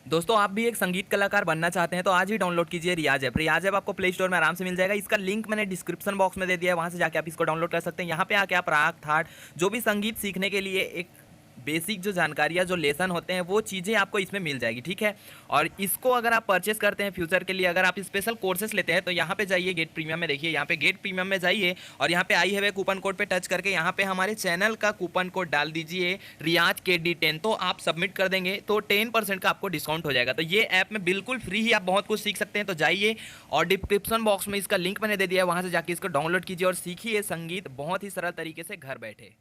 दोस्तों आप भी एक संगीत कलाकार बनना चाहते हैं तो आज ही डाउनलोड कीजिए रियाज ऐप। रियाज ऐप आपको प्ले स्टोर में आराम से मिल जाएगा। इसका लिंक मैंने डिस्क्रिप्शन बॉक्स में दे दिया है, वहां से जाके आप इसको डाउनलोड कर सकते हैं। यहाँ पे आके आप राग थाट जो भी संगीत सीखने के लिए एक बेसिक जो जानकारियाँ जो लेसन होते हैं वो चीज़ें आपको इसमें मिल जाएगी, ठीक है। और इसको अगर आप परचेस करते हैं फ्यूचर के लिए, अगर आप स्पेशल कोर्सेस लेते हैं तो यहाँ पे जाइए गेट प्रीमियम में, देखिए यहाँ पे गेट प्रीमियम में जाइए और यहाँ पे I have a coupon code पे टच करके यहाँ पे हमारे चैनल का कूपन कोड डाल दीजिए रियाज के डी 10, तो आप सबमिट कर देंगे तो 10% का आपको डिस्काउंट हो जाएगा। तो ये ऐप में बिल्कुल फ्री ही आप बहुत कुछ सीख सकते हैं। तो जाइए और डिस्क्रिप्शन बॉक्स में इसका लिंक मैंने दे दिया है, वहाँ से जाके इसको डाउनलोड कीजिए और सीखिए संगीत बहुत ही सरल तरीके से घर बैठे।